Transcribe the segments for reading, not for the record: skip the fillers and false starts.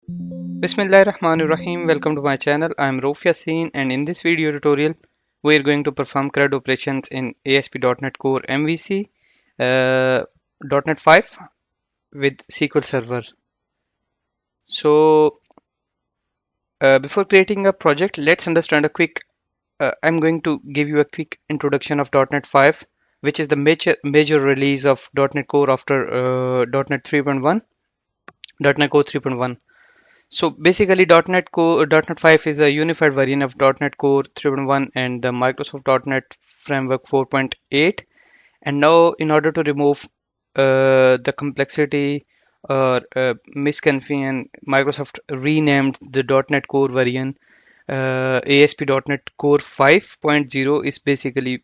Bismillahirrahmanirrahim. Welcome to my channel. I am Rauf Yassin, and in this video tutorial we are going to perform CRUD operations in ASP.NET Core MVC .NET 5 with SQL Server. So before creating a project, let's understand a quick I'm going to give you a quick introduction of .NET 5, which is the major release of .NET Core after .NET 3.1, .NET Core 3.1. So basically .NET 5 is a unified variant of .NET Core 3.1 and the Microsoft .NET Framework 4.8. And now in order to remove the complexity or misconfusion, Microsoft renamed the .NET Core variant ASP.NET Core 5.0 is basically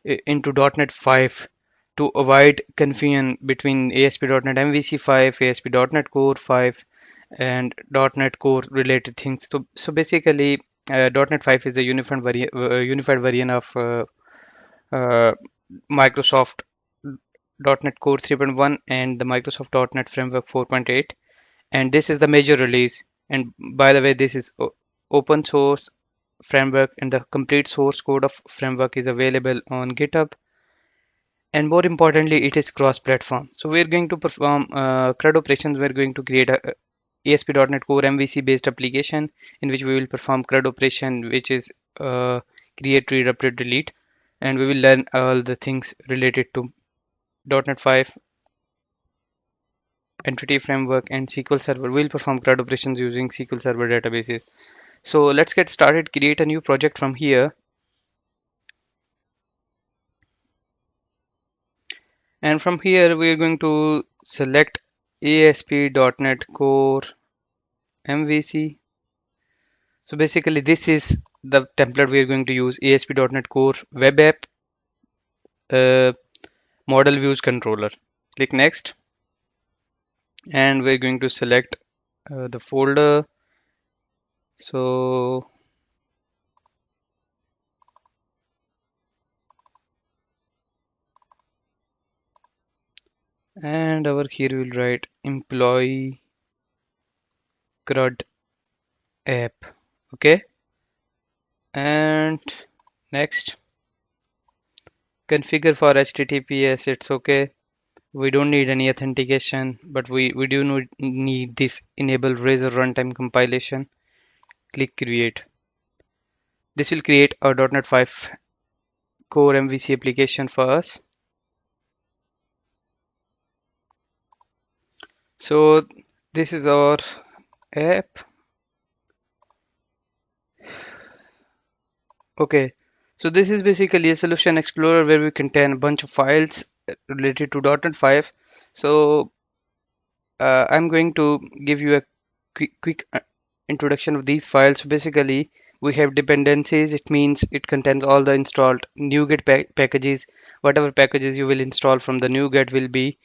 into .NET 5 to avoid confusion between ASP.NET MVC 5, ASP.NET Core 5, and .NET Core related things. So basically, .NET 5 is a unified variant of uh, Microsoft .NET Core 3.1 and the Microsoft .NET Framework 4.8, and this is the major release. And by the way, this is open source framework, and the complete source code of framework is available on GitHub. And more importantly, it is cross-platform. So we're going to perform CRUD operations. We're going to create a ASP.NET Core MVC based application in which we will perform CRUD operation, which is create, read, update, delete, and we will learn all the things related to .NET 5 entity framework and SQL Server. We'll perform CRUD operations using SQL Server databases. So let's get started. Create a new project from here, and from here we are going to select ASP.NET Core MVC. So basically this is the template we are going to use: ASP.NET Core Web App uh, Model Views Controller. Click Next, and we're going to select the folder. So and over here we'll write employee CRUD app. Okay, and next, configure for HTTPS. It's okay. We don't need any authentication, but we do need this enable Razor runtime compilation. Click create. This will create our .NET 5 Core MVC application for us. So this is our app. Okay, so this is basically a solution explorer where we contain a bunch of files related to .NET 5. So I'm going to give you a quick introduction of these files. So basically, we have dependencies. It means it contains all the installed NuGet packages. Whatever packages you will install from the NuGet will be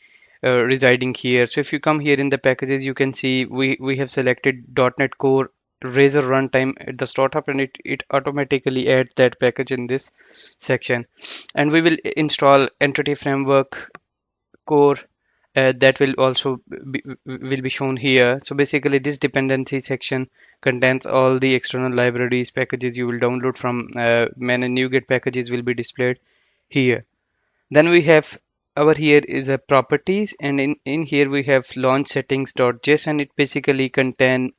residing here. So if you come here in the packages, you can see we have selected .NET Core Razor runtime at the startup, and it automatically adds that package in this section. And we will install Entity Framework Core that will also will be shown here. So basically this dependency section contains all the external libraries packages you will download from many NuGet packages will be displayed here. Then we have over here is a properties, and in here we have launch settings.json. It basically contain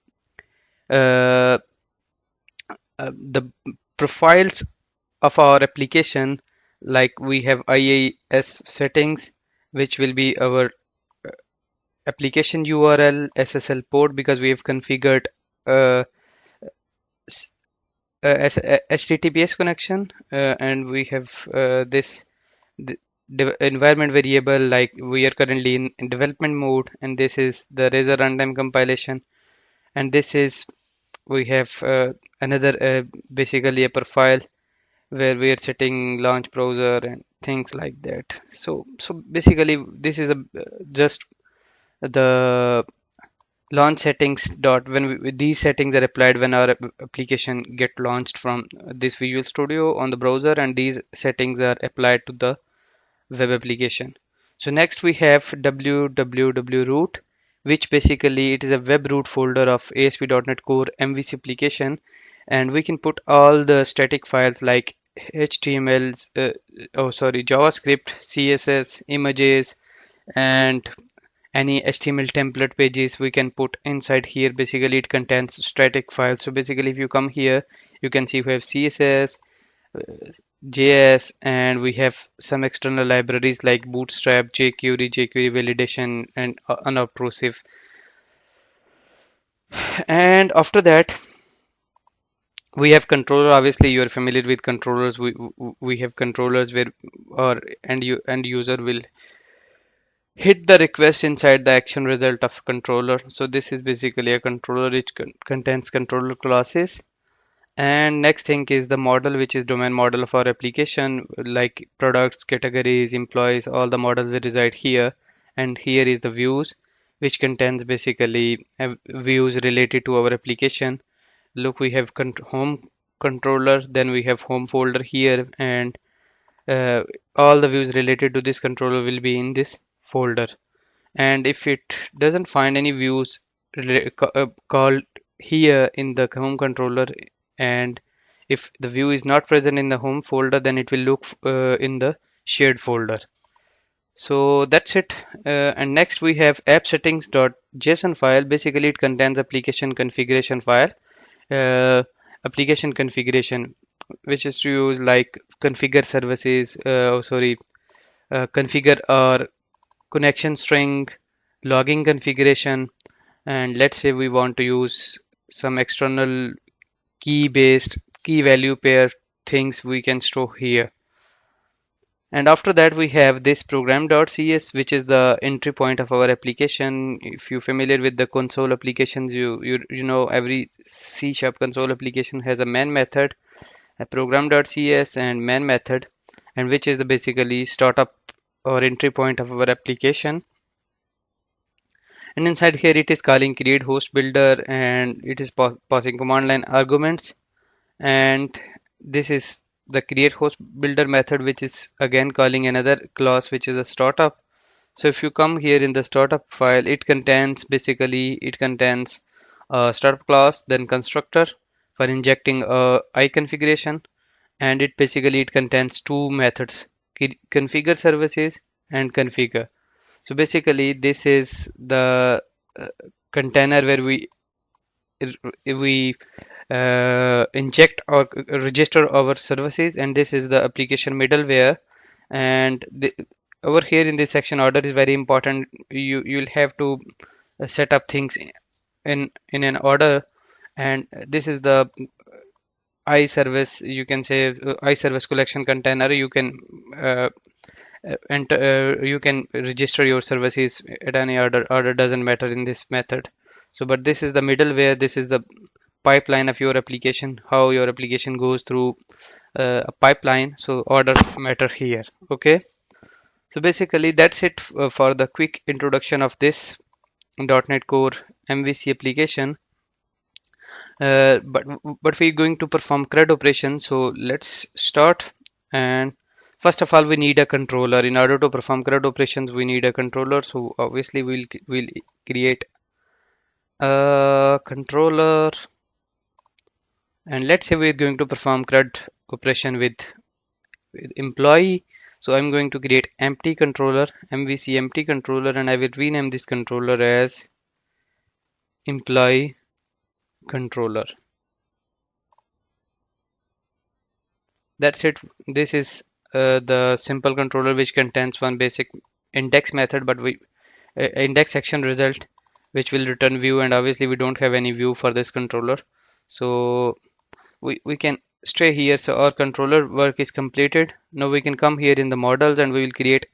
uh, the profiles of our application. Like we have IIS settings, which will be our application URL, SSL port, because we have configured uh, as a HTTPS connection, and we have this environment variable, like we are currently in development mode, and this is the Razor runtime compilation, and this is we have another basically a profile where we are setting launch browser and things like that. So basically this is a just the launch settings dot when these settings are applied when our application get launched from this Visual Studio on the browser, and these settings are applied to the web application. So next we have www root, which basically it is a web root folder of ASP.NET Core MVC application, and we can put all the static files like HTML, JavaScript, CSS, images, and any HTML template pages we can put inside here. Basically, it contains static files. So basically, if you come here, you can see we have CSS, JS, and we have some external libraries like Bootstrap, jQuery validation, and unobtrusive. And after that, we have controller. Obviously, you are familiar with controllers. We have controllers where or end user will hit the request inside the action result of controller. So this is basically a controller which contains controller classes. And next thing is the model, which is domain model of our application, like products, categories, employees, all the models will reside here. And here is the views, which contains basically views related to our application. Look, we have home controller, then we have home folder here, and uh, all the views related to this controller will be in this folder. And if it doesn't find any views called here in the home controller, and if the view is not present in the home folder, then it will look in the shared folder. So that's it. And next we have app settings.json file. Basically it contains application configuration file, uh, application configuration, which is to use like configure services, configure or connection string, logging configuration, and let's say we want to use some external key based key value pair things we can store here. And after that we have this program.cs, which is the entry point of our application. If you're familiar with the console applications, you know every C# console application has a main method, a program.cs and main method, and which is the basically startup or entry point of our application. And inside here it is calling create host builder, and it is passing command line arguments. And this is the create host builder method, which is again calling another class which is a startup. So if you come here in the startup file, it contains a startup class, then constructor for injecting a I configuration, and it contains two methods, configure services and configure. So basically, this is the container where we inject or register our services, and this is the application middleware. And over here in this section, order is very important. You'll have to set up things in an order, and this is the iService. You can say iService collection container. Uh, you can register your services at any order doesn't matter in this method. So but this is the middleware, this is the pipeline of your application, how your application goes through a pipeline. So order matter here. Okay, so basically that's it for the quick introduction of this .NET Core MVC application. But we're going to perform CRUD operations, so let's start. And first of all, we need a controller. In order to perform CRUD operations, we need a controller. So obviously, we'll create a controller, and let's say we're going to perform CRUD operation with employee. So I'm going to create empty controller, MVC empty controller, and I will rename this controller as employee controller. That's it. This is the simple controller which contains one basic index method, but we index action result, which will return view, and obviously we don't have any view for this controller. So we can stay here. So our controller work is completed. Now we can come here in the models, and we will create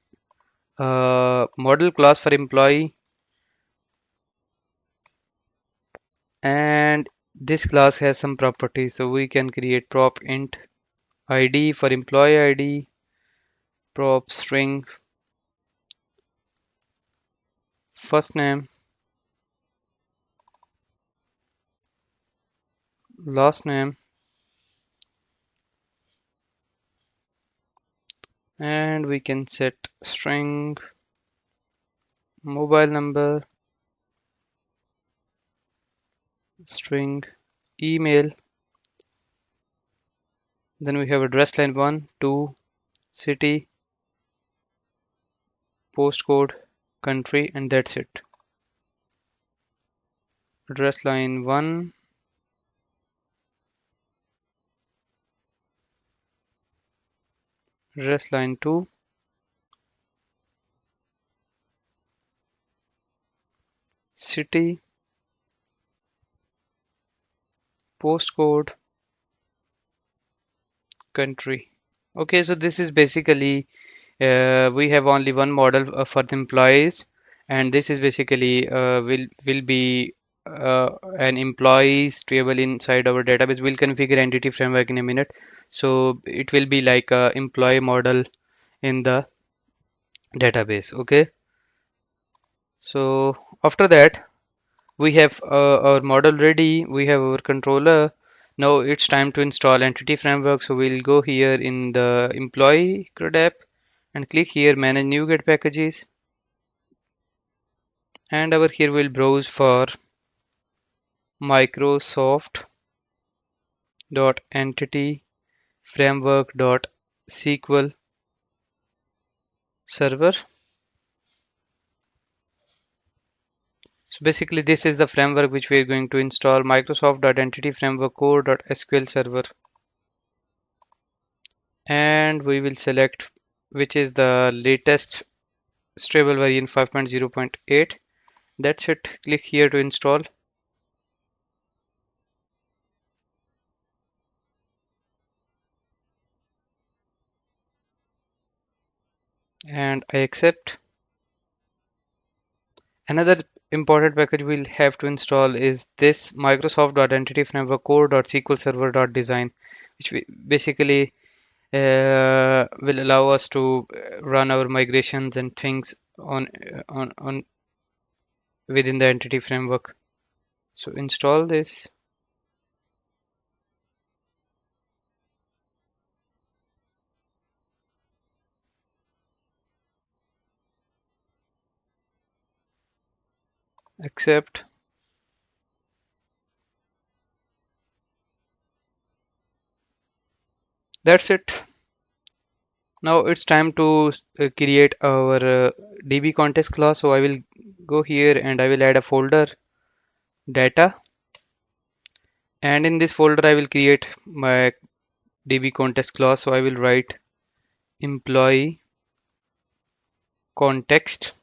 a model class for employee, and this class has some properties. So we can create prop int id for employee id, prop string first name, last name, and we can set string mobile number, string email. Then we have address line 1, 2, city, postcode, country, and that's it. Address line 1, address line 2, city, postcode, country. Okay, so this is basically we have only one model for the employees, and this is basically will be an employees table inside our database. We'll configure entity framework in a minute. So it will be like a employee model in the database. Okay, so after that we have our model ready. We have our controller. Now it's time to install entity framework. So we'll go here in the employee CRUD app and click here manage NuGet packages. And over here we'll browse for Microsoft.entity framework.sql server. So basically this is the framework which we are going to install, Microsoft.entity framework core.sql server. And we will select which is the latest stable version 5.0.8. That's it. Click here to install. And I accept. Another important package we'll have to install is this Microsoft.entity framework core.sql server.design, which basically will allow us to run our migrations and things on within the entity framework. So install this. Accept. That's it. Now it's time to create our DB context class. So I will go here and I will add a folder data, and in this folder I will create my DB context class. So I will write employee context,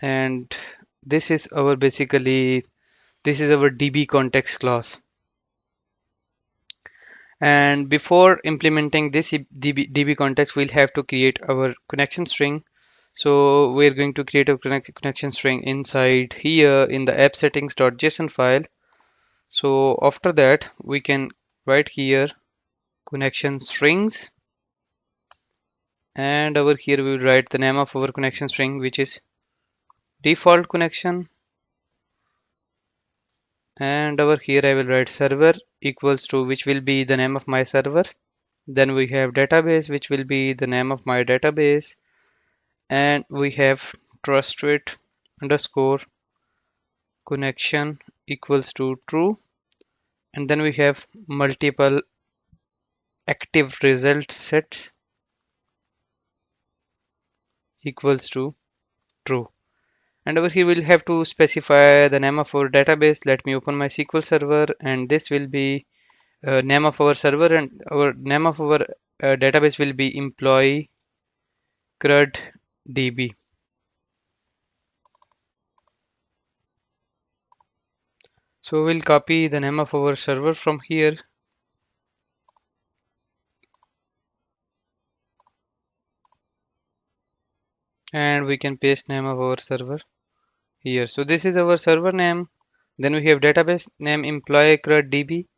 and this is our this is our DB context class. And before implementing this DB context, we'll have to create our connection string. So we're going to create a connection string inside here in the app settings.json file. So after that, we can write here connection strings, and over here we will write the name of our connection string, which is default connection. And over here I will write server equals to, which will be the name of my server. Then we have database, which will be the name of my database. And we have trusted underscore connection equals to true. And then we have multiple active result sets equals to true. And over here we'll have to specify the name of our database. Let me open my SQL server, and this will be name of our server, and our name of our database will be employee crud db. So we'll copy the name of our server from here, and we can paste name of our server here. So this is our server name. Then we have database name employee crud db.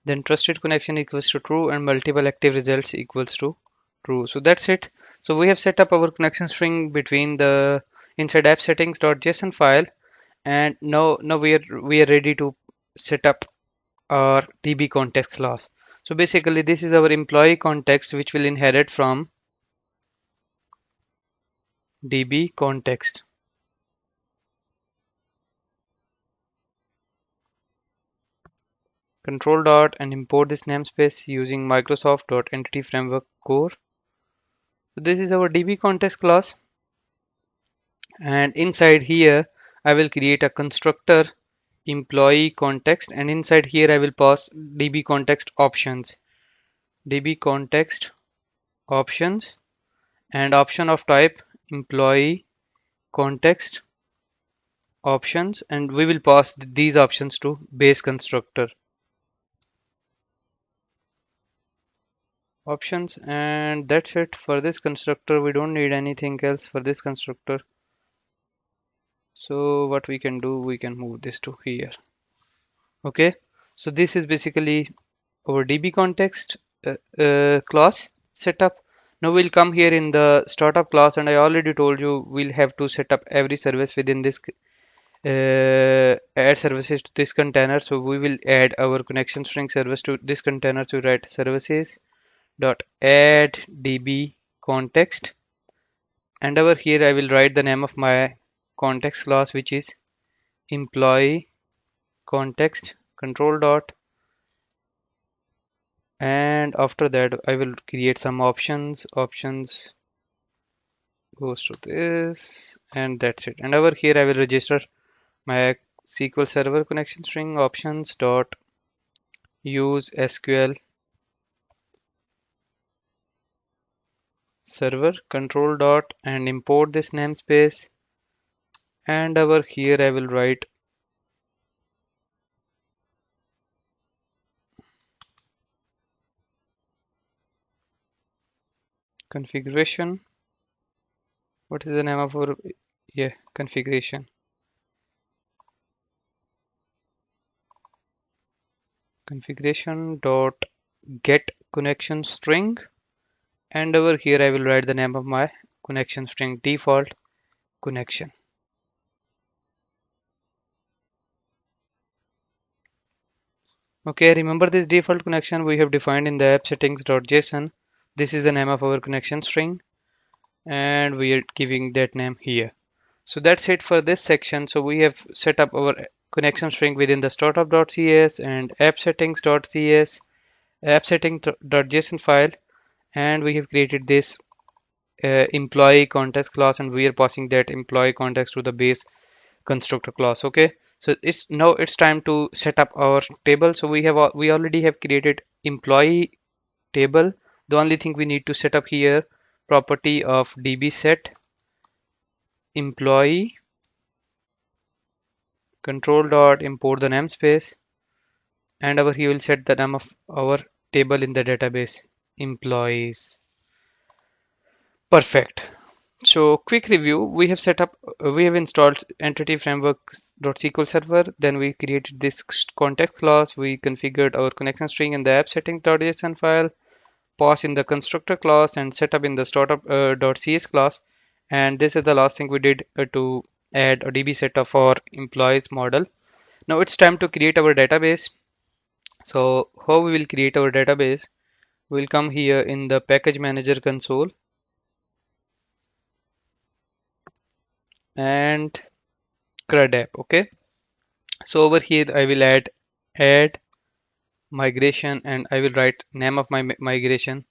Then trusted connection equals to true, and multiple active results equals to true. So that's it. So we have set up our connection string between the inside app settings.json file, and now we are ready to set up our DB context class. So basically this is our employee context, which will inherit from DB context. control dot and import this namespace using Microsoft dot entity framework core. So this is our DB context class, and inside here I will create a constructor employee context, and inside here I will pass DB context options, DB context options, and option of type employee context options, and we will pass these options to base constructor options. And that's it for this constructor. We don't need anything else for this constructor. So what we can do, we can move this to here. Okay, so this is basically our DB context class setup. Now we'll come here in the startup class, and I already told you we'll have to set up every service within this add services to this container. So we will add our connection string service to this container. So write services dot add db context, and over here I will write the name of my context class, which is employee context control dot, and after that I will create some options goes to this, and that's it. And over here I will register my SQL Server connection string options dot use SQL server control dot and import this namespace, and over here I will write configuration. What is the name of our, yeah, configuration dot get connection string, and over here I will write the name of my connection string default connection. Okay, remember this default connection we have defined in the app settings.json. This is the name of our connection string, and we are giving that name here. So that's it for this section. So we have set up our connection string within the startup.cs and app settings.cs, app settings.json file, and we have created this employee context class, and we are passing that employee context to the base constructor class. Okay, so it's time to set up our table. So we already have created employee table. The only thing we need to set up here, property of db set employee control dot import the namespace, and over here we'll set the name of our table in the database employees. Perfect. So quick review, we have installed entity frameworks.sql server, then we created this context class, we configured our connection string in the app settings.json file, pass in the constructor class, and set up in the startup.cs class. And this is the last thing we did to add a db set of our employees model. Now it's time to create our database. So how we will create our database? We'll come here in the package manager console and Crud app. Okay, so over here I will add migration, and I will write name of my migration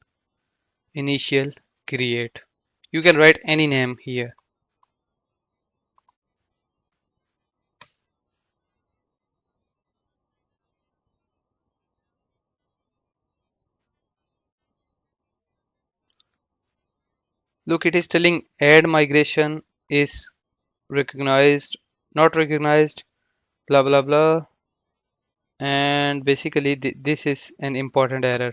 initial create. You can write any name here. Look, it is telling add migration is recognized, not recognized, blah blah blah, and basically this is an important error.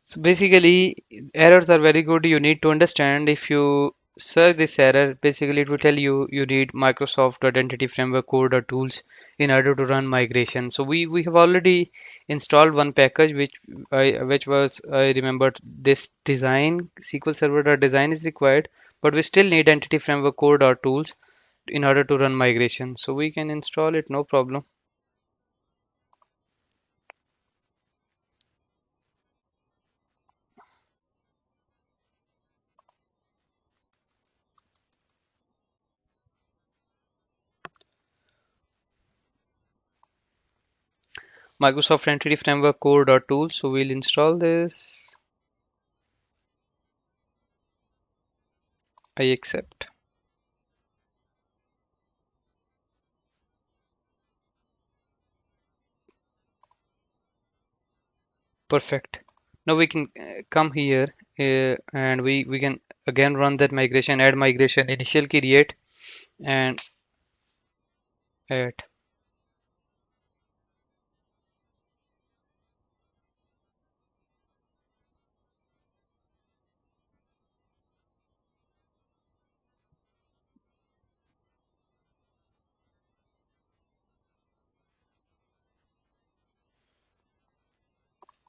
So basically, errors are very good. You need to understand, if you search this error, basically it will tell you you need Microsoft Identity Framework Core or tools in order to run migration. So we have already installed one package which was, I remembered, this design SQL Server design is required, but we still need Entity Framework Core or tools in order to run migration. So we can install it, no problem. Microsoft Entity Framework core.tools. So we'll install this. I accept. Perfect. Now we can come here and we can again run that migration, add migration, initial create and add.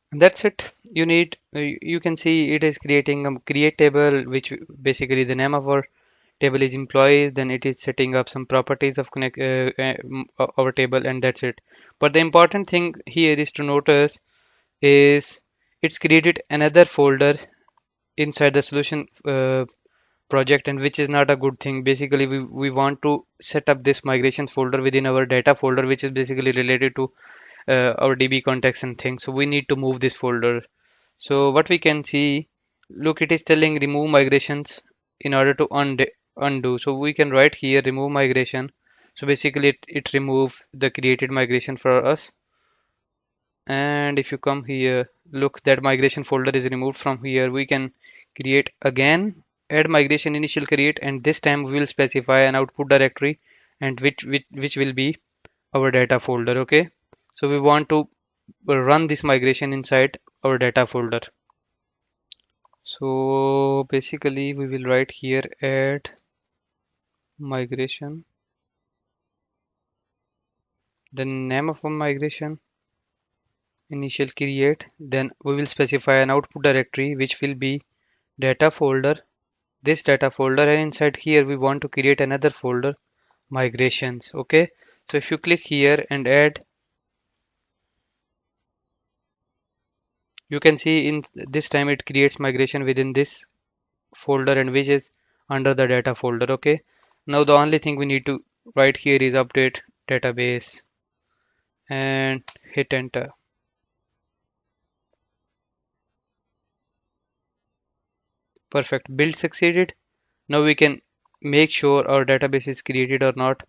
And that's it. You can see it is creating a create table, which basically the name of our table is employees. Then it is setting up some properties of connect our table, and that's it. But the important thing here is to notice is it's created another folder inside the solution project, and which is not a good thing. Basically we want to set up this migrations folder within our data folder, which is basically related to our DB context and things. So we need to move this folder. So what we can see, look, it is telling remove migrations in order to undo. So we can write here remove migration. So basically it removes the created migration for us. And if you come here, look, that migration folder is removed from here. We can create again, add migration initial create, and this time we will specify an output directory, and which will be our data folder. Okay, so we want to run this migration inside our data folder. So basically we will write here add migration, the name of a migration, initial create, then we will specify an output directory which will be data folder, this data folder, and inside here we want to create another folder, migrations. Okay, so if you click here and add, you can see in this time it creates migration within this folder, and which is under the data folder. Okay, now the only thing we need to write here is update database and hit enter. Perfect, build succeeded. Now we can make sure our database is created or not.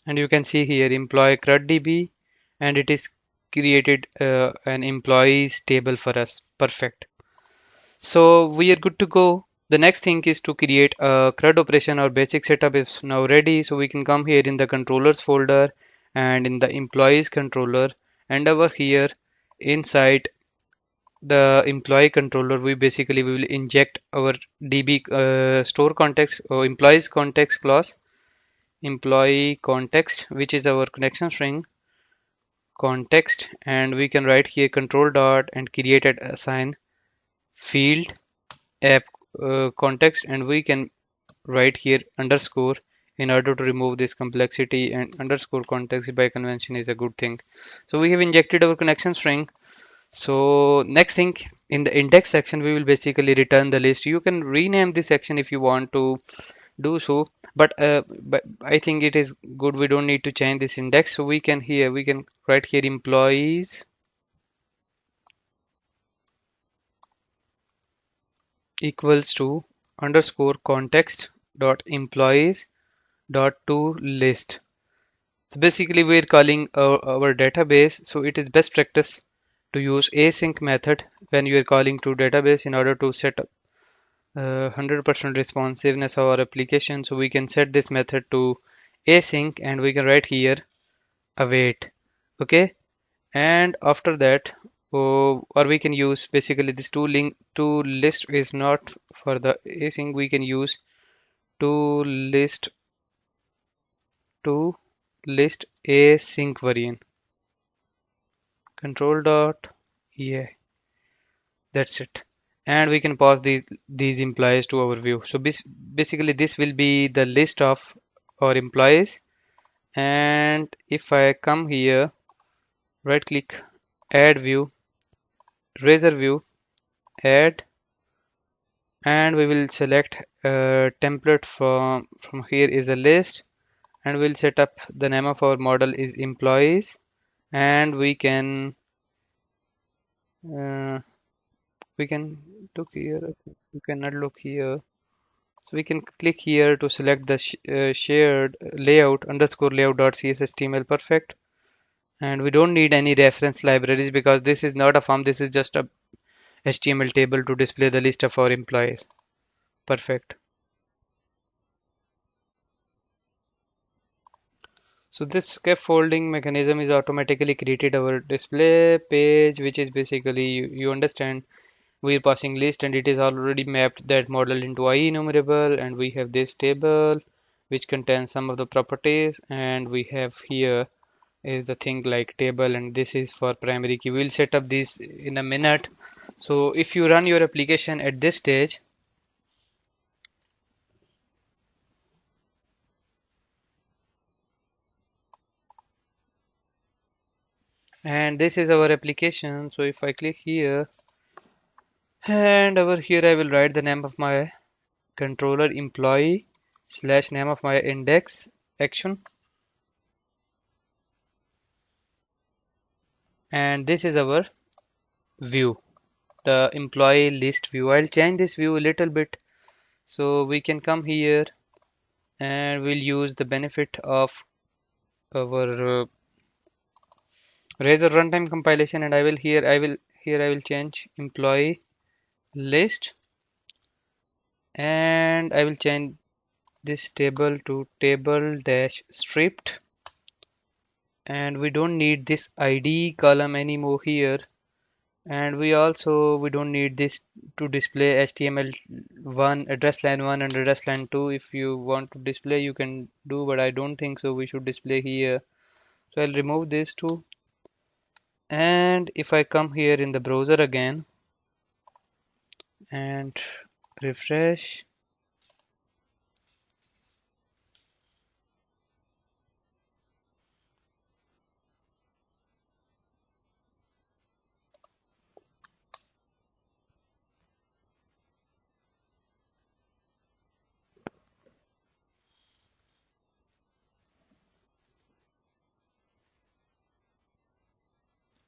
And you can see here employee CrudDB, and it is created an employees table for us. Perfect. So we are good to go. The next thing is to create a CRUD operation. Our basic setup is now ready. So we can come here in the controllers folder and in the employees controller, and over here inside the employee controller we will inject our DB store context or employees context clause, employee context, which is our connection string context, and we can write here control dot and create an assign field app context, and we can write here underscore in order to remove this complexity, and underscore context by convention is a good thing. So we have injected our connection string. So next thing, in the index section we will basically return the list. You can rename this section if you want to do so, but I think it is good, we don't need to change this index. So we can write here employees equals to underscore context dot employees dot to list. So basically we're calling our database. So it is best practice to use async method when you are calling to database in order to set up 100% responsiveness of our application. So we can set this method to async, and we can write here await. Okay, and after that, or we can use basically this to list is not for the async. We can use to list to list async variant control dot, yeah, that's it. And we can pass these employees to our view. So basically this will be the list of our employees. And if I come here, right click, add view, razor view, add, and we will select a template from here is a list, and we'll set up the name of our model is employees, and uh, we can look here. We cannot look here, so we can click here to select the shared layout underscore layout.cshtml. Perfect. And we don't need any reference libraries because this is not a form, this is just a HTML table to display the list of our employees. Perfect. So this scaffolding mechanism is automatically created our display page, which is basically you understand we're passing list and it is already mapped that model into I enumerable, and we have this table which contains some of the properties, and we have here is the thing like table, and this is for primary key. We'll set up this in a minute. So if you run your application at this stage, and this is our application. So if I click here and over here I will write the name of my controller employee slash name of my index action, and this is our view, the employee list view. I'll change this view a little bit so we can come here and we'll use the benefit of our Razor runtime compilation, and I will change employee list, and I will change this table to table dash stripped, and we don't need this ID column anymore here, and we don't need this to display HTML1 address line 1 and address line 2. If you want to display you can do, but I don't think so we should display here, so I'll remove this too. And if I come here in the browser again and refresh,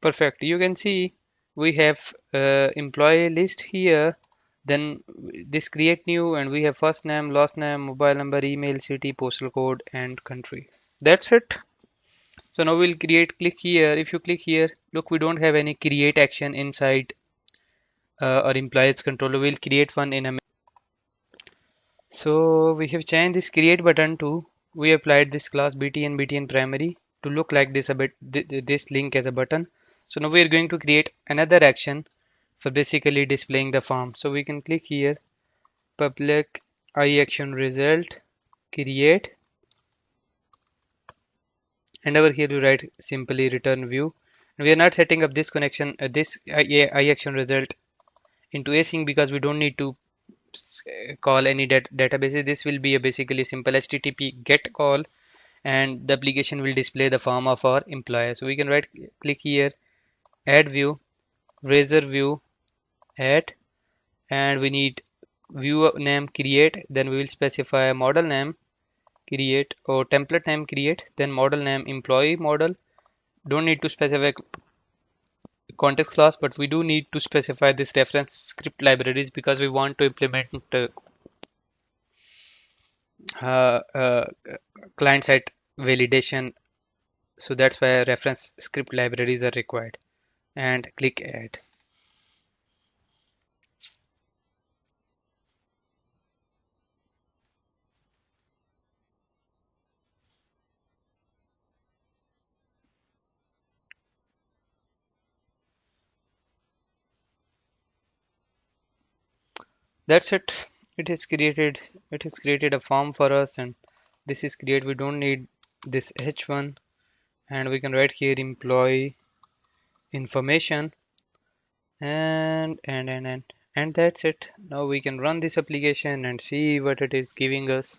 perfect, you can see we have employee list here, then this create new, and we have first name, last name, mobile number, email, city, postal code, and country. That's it. So now we'll click here. If you click here, look, we don't have any create action inside our employees controller. We'll create one in a minute. So we have changed this create button to, we applied this class btn primary to look like this a bit, this link as a button. So now we are going to create another action for basically displaying the form. So we can click here, public I action result create, and over here you write simply return view. And we are not setting up this connection, this I action result into async because we don't need to call any databases. This will be a basically simple HTTP get call, and the application will display the form of our employer. So we can right click here, add view, razor view, add, and we need view name create, then we will specify a model name create or template name create, then model name employee model. Don't need to specify context class, but we do need to specify this reference script libraries because we want to implement uh, uh, client side validation. So that's why reference script libraries are required, and click add. That's it. It has created a form for us, and this is create. We don't need this h1, and we can write here employee information, and that's it. Now we can run this application and see what it is giving us.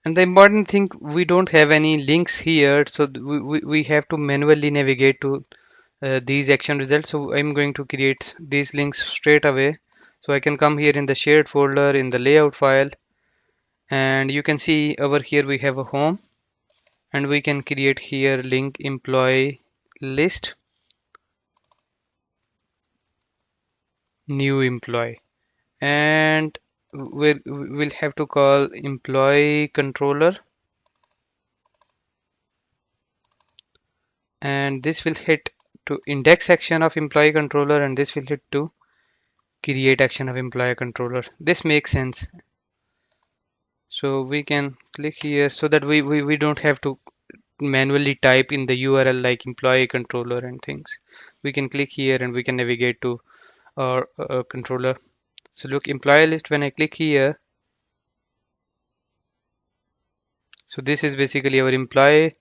And the important thing, we don't have any links here, so we have to manually navigate to these action results. So I'm going to create these links straight away. So I can come here in the shared folder in the layout file, and you can see over here we have a home, and we can create here link employee list new employee, and we'll have to call employee controller, and this will hit to index action of employee controller, and this will hit to create action of employee controller. This makes sense. So we can click here so that we don't have to manually type in the URL like employee controller and things. We can click here and we can navigate to our controller. So look, employee list, when I click here, so this is basically our employee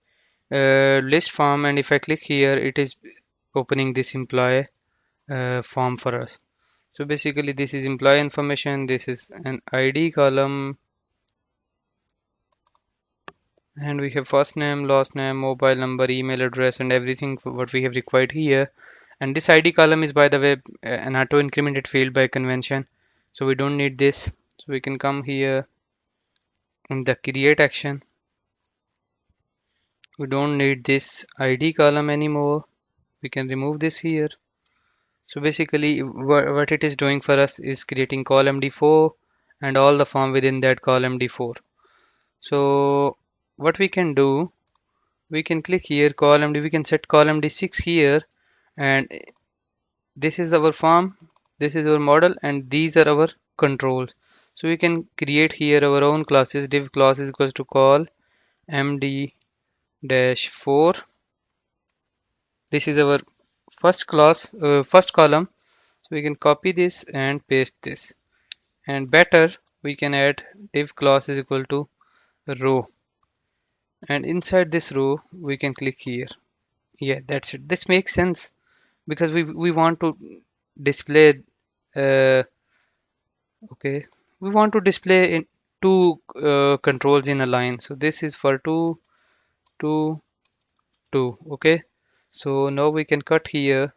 list form, and if I click here, it is opening this employee form for us. So basically this is employee information, this is an ID column, and we have first name, last name, mobile number, email address, and everything for what we have required here. And this ID column is, by the way, an auto incremented field by convention, so we don't need this. So we can come here in the create action. We don't need this ID column anymore. We can remove this here. So basically what it is doing for us is creating column D4 and all the form within that column D4. So what we can do, we can click here column D, we can set column D6 here, and this is our form, this is our model, and these are our controls. So we can create here our own classes. Div class is equals to call md dash 4. This is our first class, first column. So we can copy this and paste this, and better we can add div class is equal to row, and inside this row we can click here. Yeah, that's it. This makes sense because we want to display uh, okay, we want to display in two controls in a line. So this is for 2 2 2. Okay, so now we can cut here.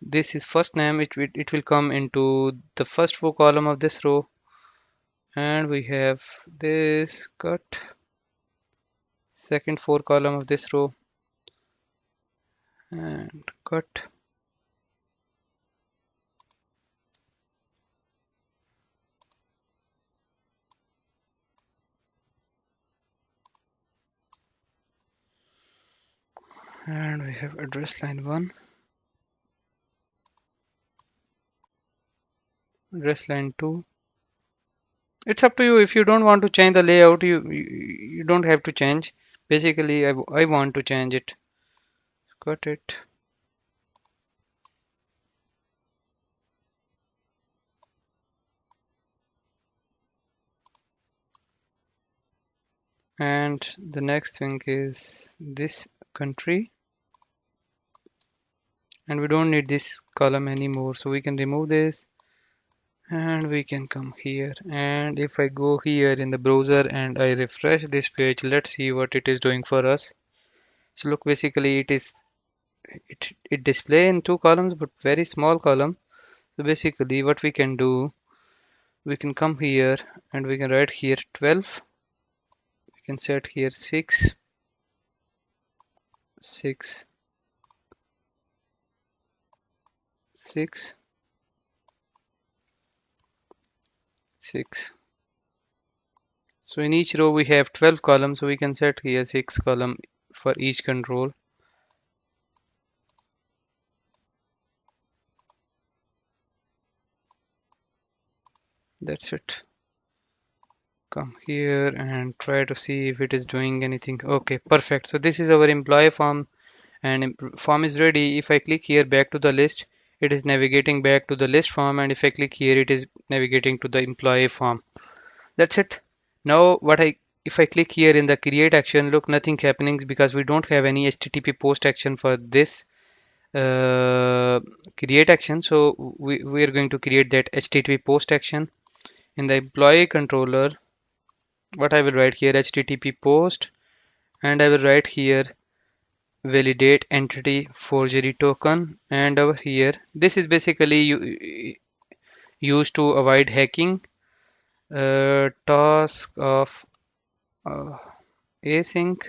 This is first name, it will come into the first four column of this row, and we have this cut second four column of this row and cut. And we have address line 1, address line 2. It's up to you. If you don't want to change the layout, you don't have to change. Basically I want to change it. Cut it. And the next thing is this country, and we don't need this column anymore, so we can remove this, and we can come here. And if I go here in the browser and I refresh this page, let's see what it is doing for us. So look, basically it display in two columns but very small column. So basically what we can do, we can come here and we can write here 12. We can set here 6 6 6 6. So in each row we have 12 columns, so we can set here 6 column for each control. That's it. Come here and try to see if it is doing anything. Okay, perfect. So this is our employee form, and form is ready. If I click here back to the list, it is navigating back to the list form, and if I click here, it is navigating to the employee form. That's it. Now if I click here in the create action, look, nothing happening because we don't have any HTTP post action for this create action. So we are going to create that HTTP post action in the employee controller. what I will write here, HTTP post, and I will write here validate entity forgery token, and over here this is basically used to avoid hacking. Task of uh, async,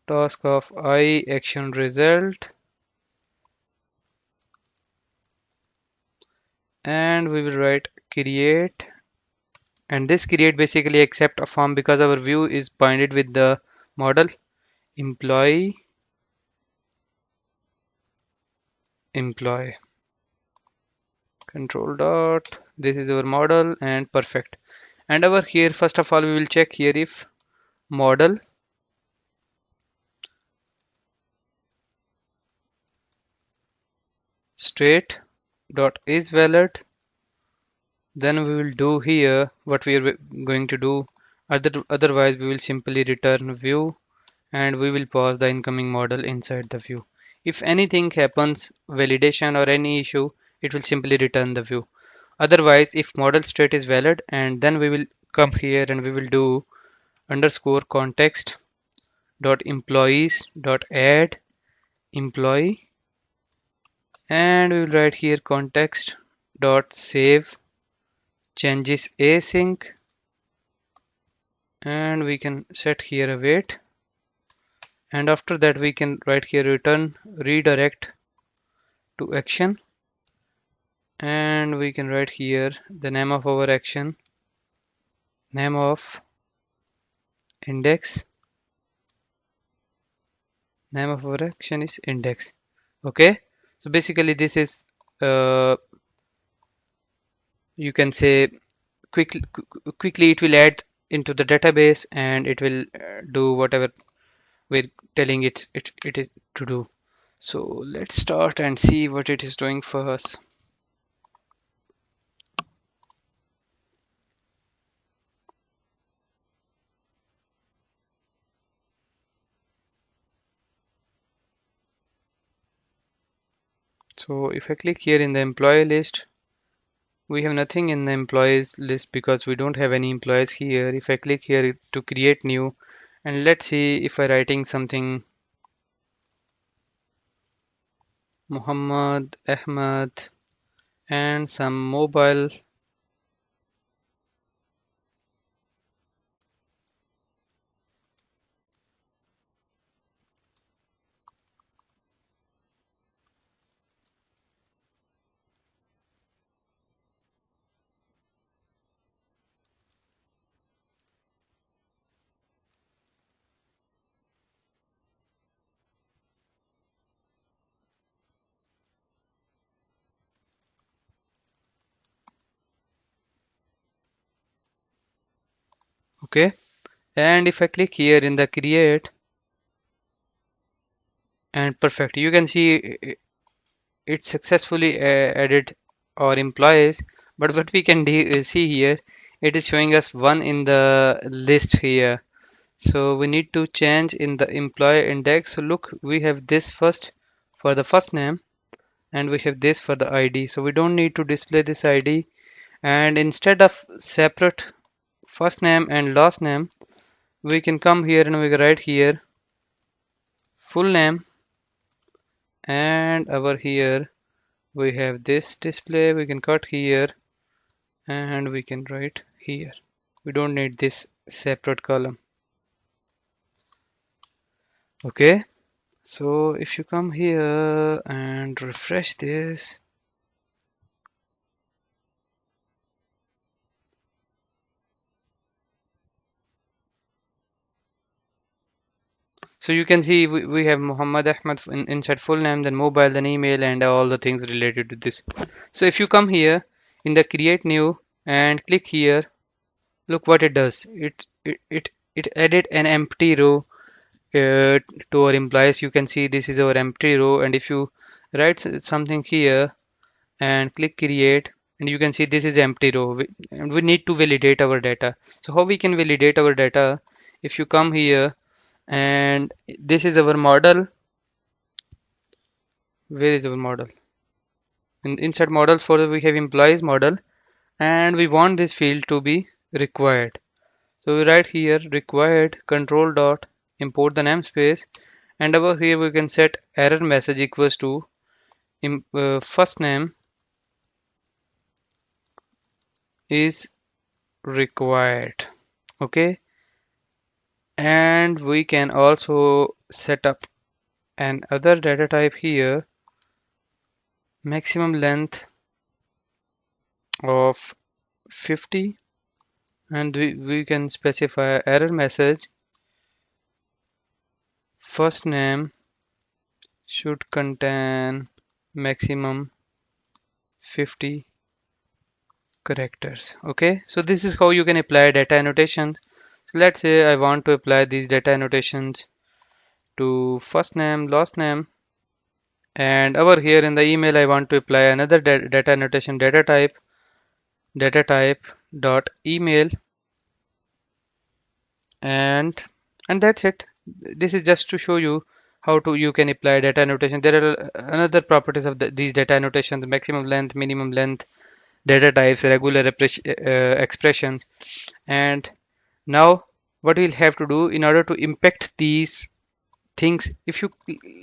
task of I action result, and we will write create, and this create basically accept a form because our view is binded with the model employee employee control dot, this is our model, and perfect. And over here first of all we will check here if model state dot is valid, then we will do here what we are going to do. Otherwise we will simply return view, and we will pass the incoming model inside the view. If anything happens, validation or any issue, it will simply return the view. Otherwise, if model state is valid, and then we will come here and we will do underscore context dot employees dot add employee, and we will write here context dot save changes async, and we can set here a wait, and after that we can write here return redirect to action, and we can write here the name of our action, name of index, name of our action is index. Okay, so basically this is you can say quickly it will add into the database, and it will do whatever we're telling it is to do. So let's start and see what it is doing for us. So if I click here in the employee list, we have nothing in the employees list because we don't have any employees here. If I click here to create new, and let's see if I writing something Muhammad Ahmad and some mobile. Okay, and if I click here in the create, and perfect, you can see it successfully added our employees. But what we can see here, it is showing us one in the list here. So we need to change in the employee index. So look, we have this first for the first name, and we have this for the ID. So we don't need to display this ID, and instead of separate first name and last name, we can come here and we can write here full name, and over here we have this display. We can cut here and we can write here. We don't need this separate column. Okay, so if you come here and refresh this, so you can see we have Muhammad Ahmad inside full name, then mobile, then email, and all the things related to this. So if you come here in the create new and click here, look what it does. It added an empty row to our employees. You can see this is our empty row, and if you write something here and click create, and you can see this is empty row, and we need to validate our data. So how we can validate our data? If you come here, and this is our model. Where is our model? Inside models folder we have employees model, and we want this field to be required. So we write here required control dot import the namespace, and over here we can set error message equals to first name is required. Okay, and we can also set up another data type here, maximum length of 50, and we can specify error message first name should contain maximum 50 characters. Okay, so this is how you can apply data annotations. So let's say I want to apply these data annotations to first name, last name, and over here in the email I want to apply another data annotation, data type dot email, and that's it. This is just to show you how to you can apply data annotation. There are another properties of these data annotations: maximum length, minimum length, data types, regular expressions. And now what we'll have to do in order to impact these things, if you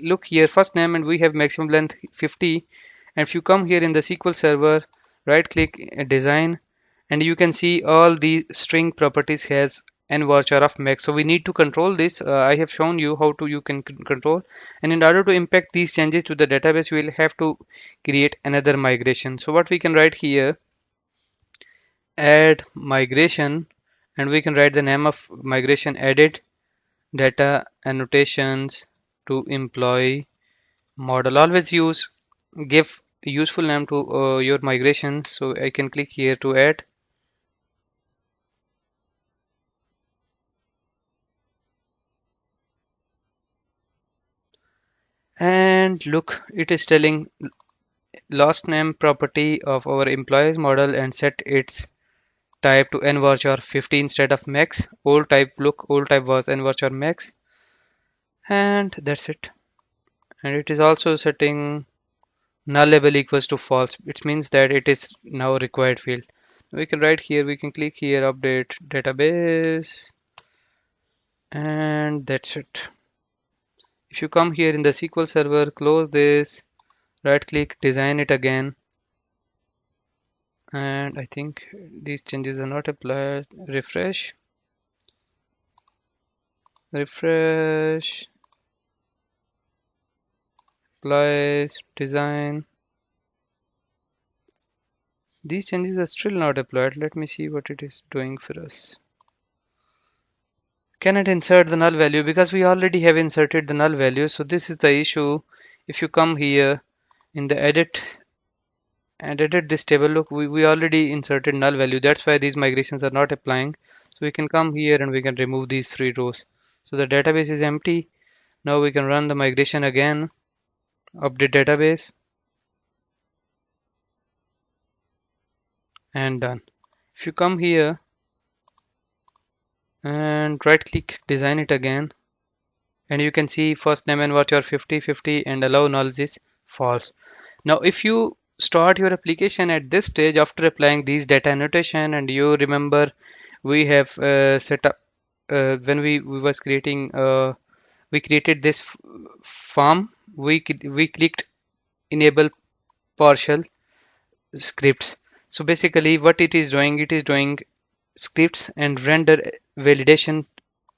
look here, first name, and we have maximum length 50, and if you come here in the SQL server, right click design, and you can see all the string properties has n varchar of max. So we need to control this. I have shown you how to you can control, and in order to impact these changes to the database, we will have to create another migration. So what we can write here, add migration, and we can write the name of migration, added data annotations to employee model. Always give useful name to your migration. So I can click here to add, and look, it is telling last name property of our employees model and set its type to n varchar 50 instead of max. Old type, look, old type was n varchar max, and that's it. And it is also setting null label equals to false. It means that it is now required field. We can write here, we can click here, update database, and that's it. If you come here in the SQL server, close this, right click, design it again, and I think these changes are not applied. Refresh, applies, design. These changes are still not applied. Let me see what it is doing for us. Cannot insert the null value because we already have inserted the null value. So this is the issue. If you come here in the edit and edit this table, look, we already inserted null value. That's why these migrations are not applying. So we can come here and we can remove these 3 rows. So the database is empty. Now we can run the migration again, update database, and done. If you come here and right click, design it again, and you can see first name and what your 50 and allow nulls is false. Now if you start your application at this stage after applying these data annotation, and you remember we have set up when we was creating we created this form, we clicked enable partial scripts. So basically what it is doing scripts and render validation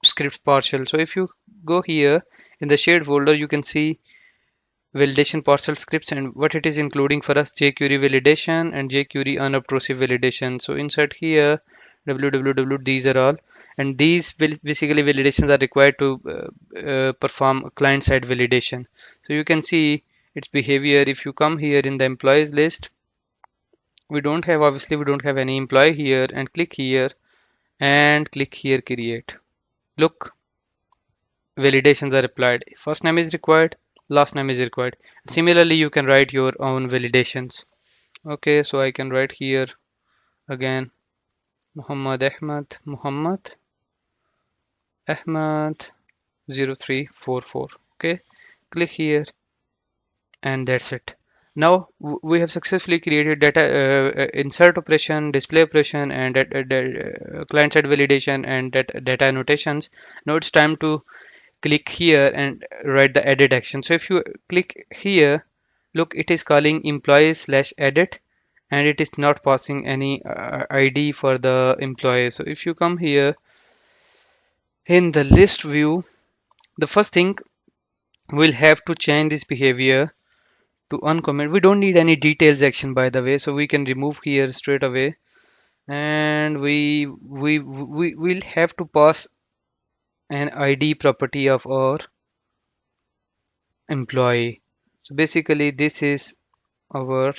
scripts partial. So if you go here in the shared folder, you can see validation partial scripts and what it is including for us: jQuery validation and jQuery unobtrusive validation. So insert here www, these are all, and these basically validations are required to perform client side validation. So you can see its behavior. If you come here in the employees list, we don't have, obviously we don't have any employee here, and click here and click here create. Look, validations are applied. First name is required, last name is required. Similarly, you can write your own validations. Okay, so I can write here again Muhammad Ahmad 0344. Okay, click here, and that's it. Now we have successfully created data insert operation, display operation, and client-side validation and data annotations. Now it's time to click here and write the edit action. So if you click here, look, it is calling employees slash edit, and it is not passing any ID for the employee. So if you come here in the list view, the first thing we'll have to change this behavior to uncomment. We don't need any details action, by the way, so we can remove here straight away, and we will have to pass an ID property of our employee. So basically this is our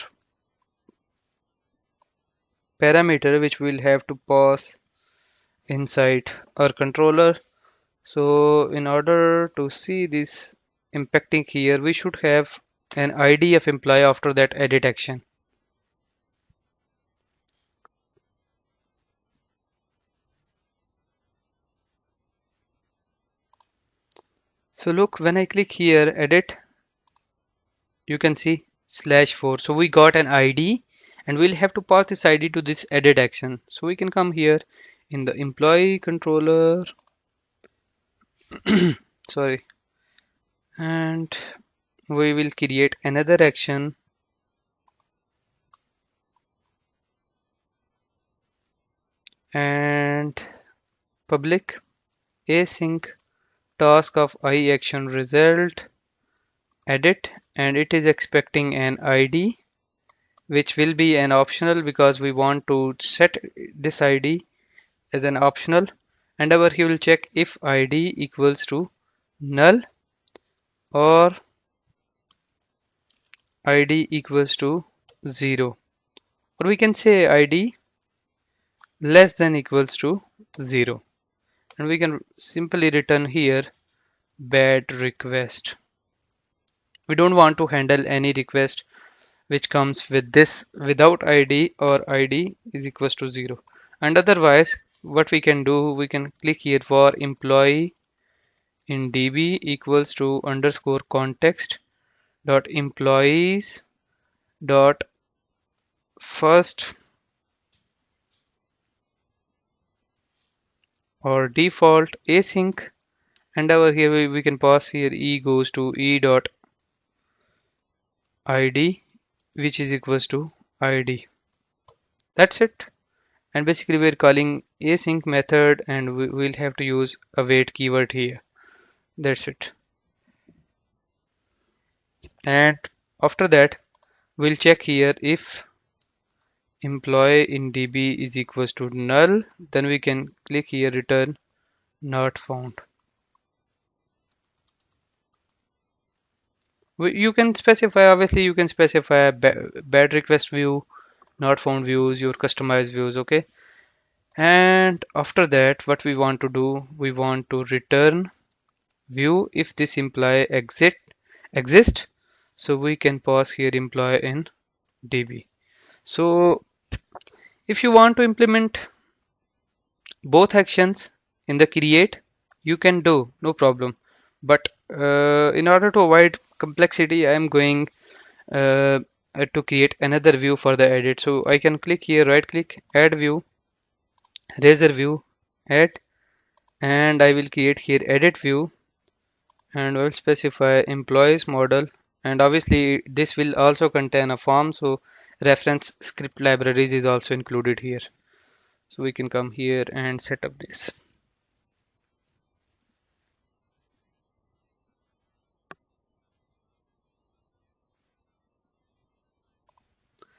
parameter which we'll have to pass inside our controller. So in order to see this impacting here, we should have an ID of employee after that edit action. So look, when I click here edit, you can see /4. So we got an ID, and we'll have to pass this ID to this edit action. So we can come here in the employee controller, sorry, and we will create another action, and public async task of I action result edit, and it is expecting an ID which will be an optional because we want to set this ID as an optional, and over here will check if ID equals to null or ID equals to 0, or we can say ID less than equals to 0, and we can simply return here bad request. We don't want to handle any request which comes with this without ID or ID is equals to 0. And otherwise, what we can do, we can click here for employee in DB equals to underscore context dot employees dot first or default async, and over here we can pass here e goes to e dot id which is equals to id. That's it. And basically we're calling async method, and we'll have to use await keyword here. That's it. And after that we'll check here if employee in DB is equals to null, then we can click here return not found. You can specify, obviously you can specify bad request view, not found views, your customized views, okay? And after that what we want to do, we want to return view if this employee exist, so we can pass here employee in DB. So if you want to implement both actions in the create, you can do, no problem, but in order to avoid complexity, I am going to create another view for the edit. So I can click here, right click, add view, razor view, add, and I will create here edit view, and I will specify employees model, and obviously this will also contain a form, so reference script libraries is also included here. So we can come here and set up this.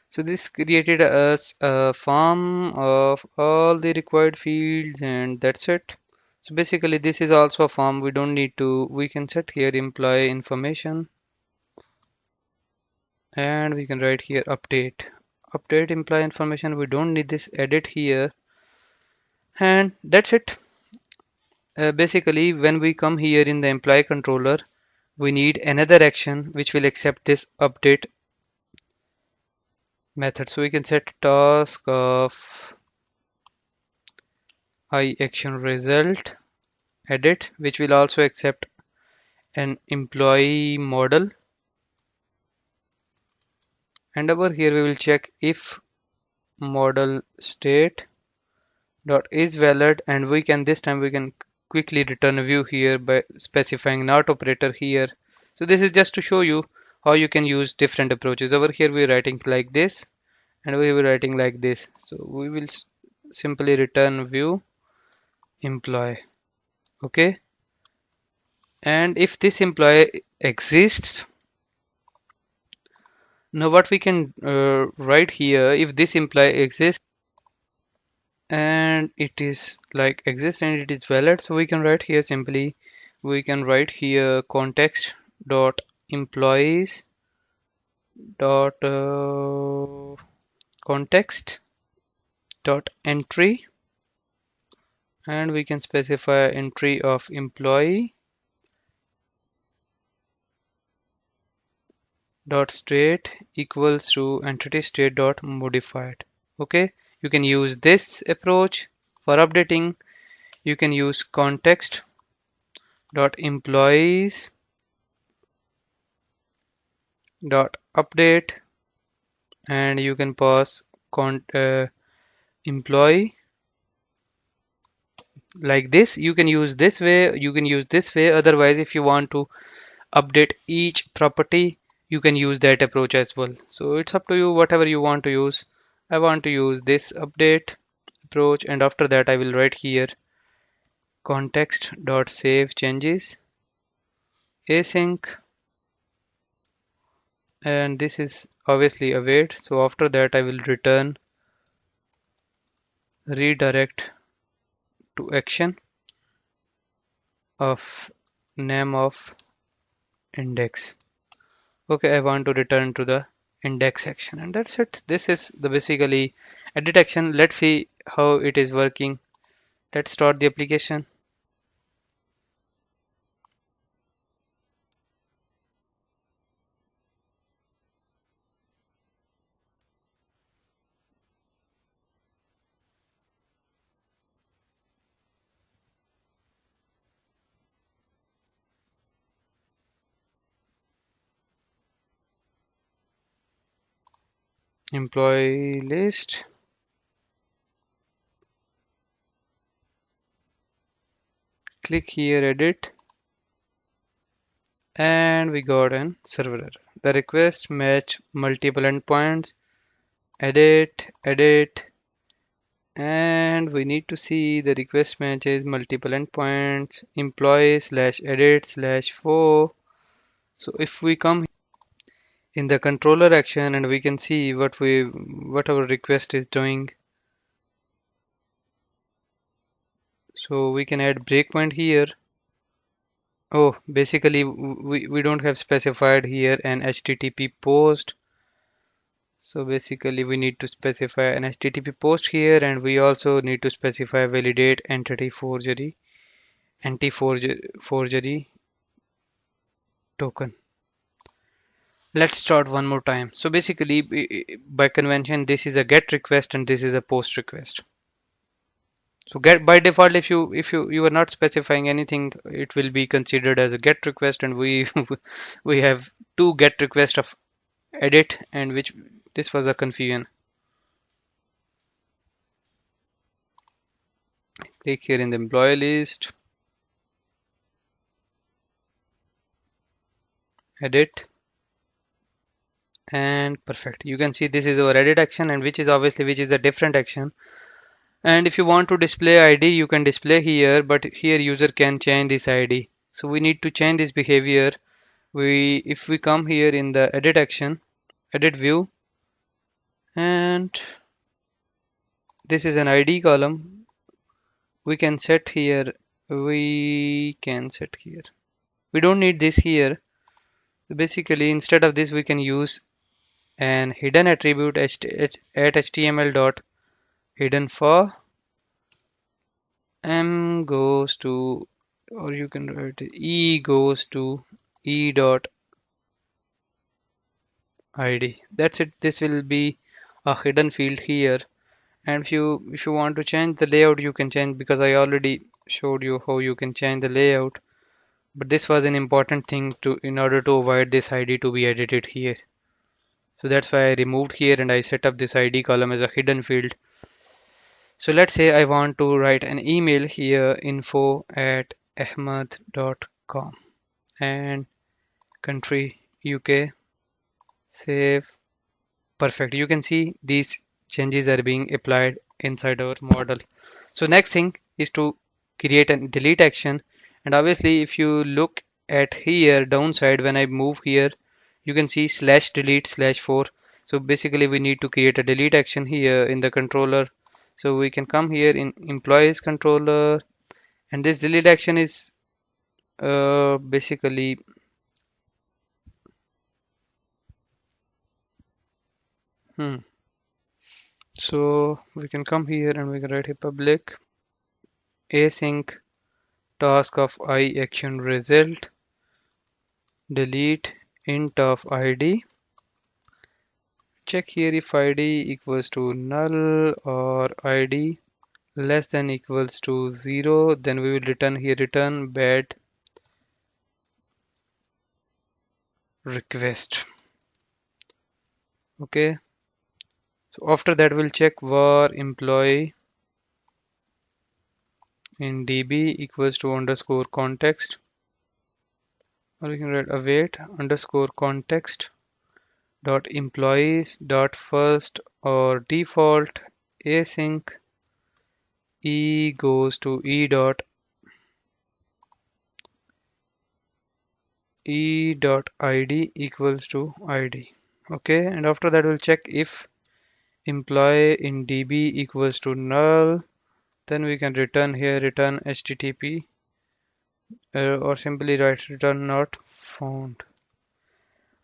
So this created us a form of all the required fields, and that's it. So basically this is also a form, we don't need to, we can set here employee information, and we can write here update employee information. We don't need this edit here, and that's it. Basically when we come here in the employee controller, we need another action which will accept this update method. So we can set task of I action result edit, which will also accept an employee model, and over here we will check if model state dot is valid, and we can this time we can quickly return a view here by specifying not operator here. So this is just to show you how you can use different approaches. Over here we're writing like this, and we were writing like this. So we will simply return view employee. Okay, and if this employee exists, now what we can write here, if this employee exists and it is like exists and it is valid, so we can write here simply, we can write here context dot employees dot context dot entry, and we can specify entry of employee dot state equals to entity state dot modified. Okay, you can use this approach for updating. You can use context dot employees dot update, and you can pass employee like this. You can use this way, you can use this way. Otherwise, if you want to update each property, you can use that approach as well. So it's up to you, whatever you want to use. I want to use this update approach, and after that I will write here context dot save changes async, and this is obviously await. So after that I will return redirect to action of name of index. Okay, I want to return to the index section, and that's it. This is the basically edit action. Let's see how it is working. Let's start the application. Employee list, click here edit, and we got an server error. The request match multiple endpoints, edit, and we need to see the request matches multiple endpoints, employee slash edit slash 4. So if we come in the controller action, and we can see what our request is doing. So we can add breakpoint here. Oh, basically we don't have specified here an HTTP post. So basically we need to specify an HTTP post here, and we also need to specify validate anti-forgery token. Let's start one more time. So basically by convention this is a get request and this is a post request. So get by default, if you are not specifying anything, it will be considered as a get request, and we we have two get request of edit, and which this was a confusion. Click here in the employee list, edit, and perfect. You can see this is our edit action, and which is a different action. And if you want to display ID, you can display here, but here user can change this ID. So we need to change this behavior. If we come here in the edit action, edit view, and this is an ID column, we can set here, we don't need this here. So basically instead of this we can use an hidden attribute at html dot hidden for m goes to, or you can write e goes to e dot id. That's it. This will be a hidden field here. And if you want to change the layout, you can change, because I already showed you how you can change the layout. But this was an important thing to in order to avoid this ID to be edited here. So that's why I removed here and I set up this ID column as a hidden field. So let's say I want to write an email here, info@ahmad.com, and country UK, save. Perfect. You can see these changes are being applied inside our model. So next thing is to create a delete action. And obviously if you look at here downside, when I move here, you can see slash delete slash 4. So basically we need to create a delete action here in the controller. So we can come here in employees controller, and this delete action is basically so we can come here and we can write a public async task of I action result delete int of id. Check here if id equals to null or id less than equals to 0, then we will return here return bad request. Okay, so after that we'll check var employee in db equals to underscore context, or we can write await underscore context dot employees dot first or default async e goes to e dot id equals to id. Okay, and after that we'll check if employee in db equals to null, then we can return here return http or simply write return not found.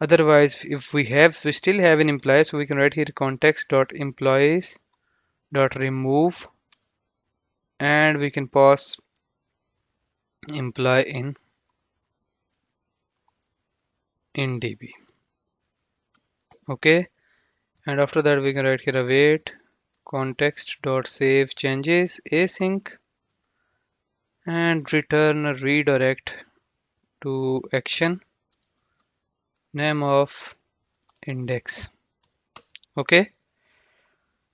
Otherwise if we still have an employee, so we can write here context dot employees dot remove, and we can pass employee in db. Okay, and after that we can write here await context dot save changes async and return a redirect to action name of index. Okay,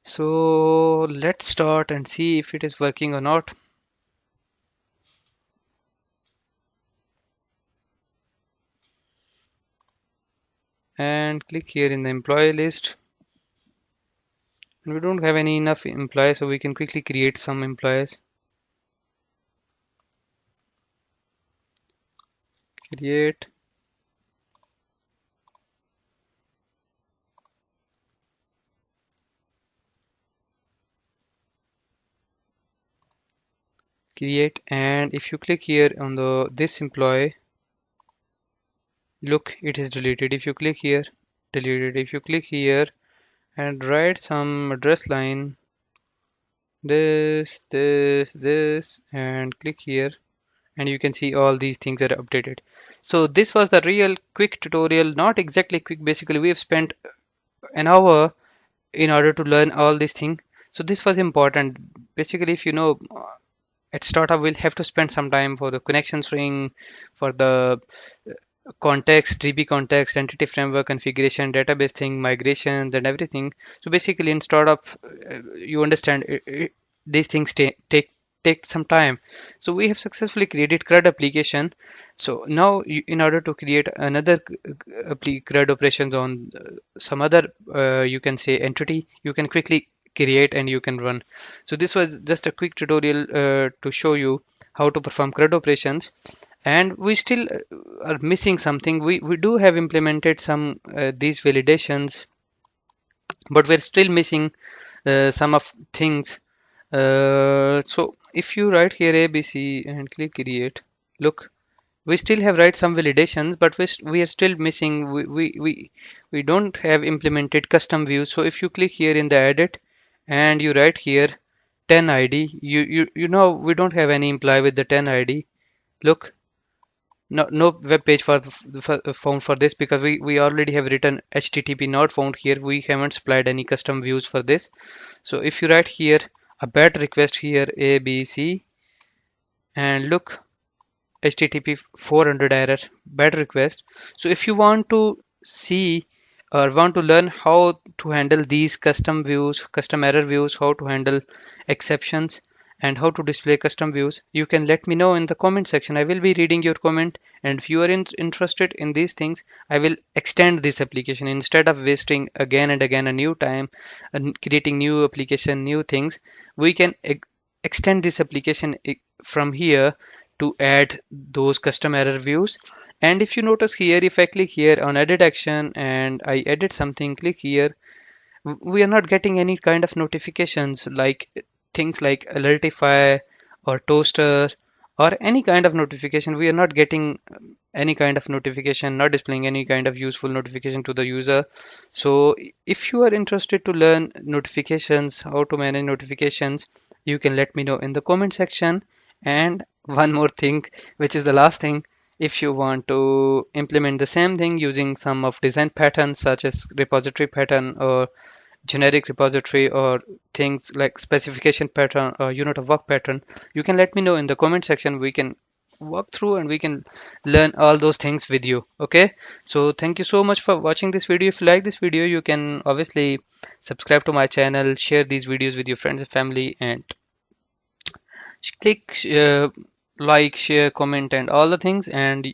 so let's start and see if it is working or not. And click here in the employee list, and we don't have any enough employees, so we can quickly create some employees. Create and if you click here on the this employee, look, it is deleted. If you click here, deleted. If you click here and write some address line, this and click here, and you can see all these things are updated. So this was the real quick tutorial, not exactly quick. Basically we have spent an hour in order to learn all these things. So this was important. Basically if you know at startup we'll have to spend some time for the connection string, for the context, DB context, entity framework configuration, database thing, migrations and everything. So basically in startup, you understand these things take some time. So we have successfully created CRUD application. So now in order to create another CRUD operations on some other you can say entity, you can quickly create and you can run. So this was just a quick tutorial to show you how to perform CRUD operations. And we still are missing something. We do have implemented some these validations, but we're still missing some of things. So if you write here ABC and click create, look, we still have write some validations, but we are still missing. We don't have implemented custom views. So if you click here in the edit and you write here 10 ID, you know we don't have any employee with the 10 ID. Look, no web page found for this, because we already have written http not found here. We haven't supplied any custom views for this. So if you write here a bad request here ABC and look, http 400 error bad request. So if you want to see or want to learn how to handle these custom views, custom error views, how to handle exceptions, and how to display custom views, you can let me know in the comment section. I will be reading your comment, and if you are interested in these things, I will extend this application instead of wasting again and again a new time and creating new application, new things. We can extend this application from here to add those custom error views. And if you notice here, if I click here on edit action and I edit something, click here, we are not getting any kind of notifications like things like alertify or toaster or any kind of notification. We are not getting any kind of notification, not displaying any kind of useful notification to the user. So if you are interested to learn notifications, how to manage notifications, you can let me know in the comment section. And one more thing, which is the last thing, if you want to implement the same thing using some of design patterns such as repository pattern or generic repository or things like specification pattern or unit of work pattern, you can let me know in the comment section. We can walk through and we can learn all those things with you. Okay, so thank you so much for watching this video. If you like this video, you can obviously subscribe to my channel, share these videos with your friends and family, and click like, share, comment, and all the things. And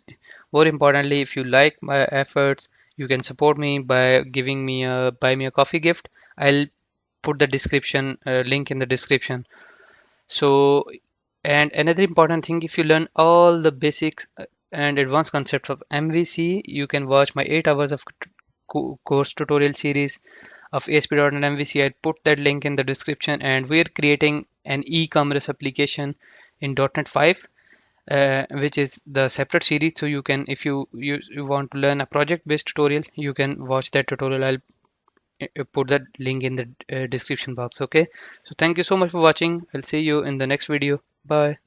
more importantly, if you like my efforts, you can support me by giving me a buy me a coffee gift. I'll put the description link in the description. So, and another important thing, if you learn all the basics and advanced concepts of MVC, you can watch my 8 hours of course tutorial series of ASP.NET MVC. I'll put that link in the description, and we're creating an e-commerce application in .NET 5, which is the separate series. So you can, if you want to learn a project-based tutorial, you can watch that tutorial. I'll put that link in the description box. Okay, so thank you so much for watching. I'll see you in the next video. Bye.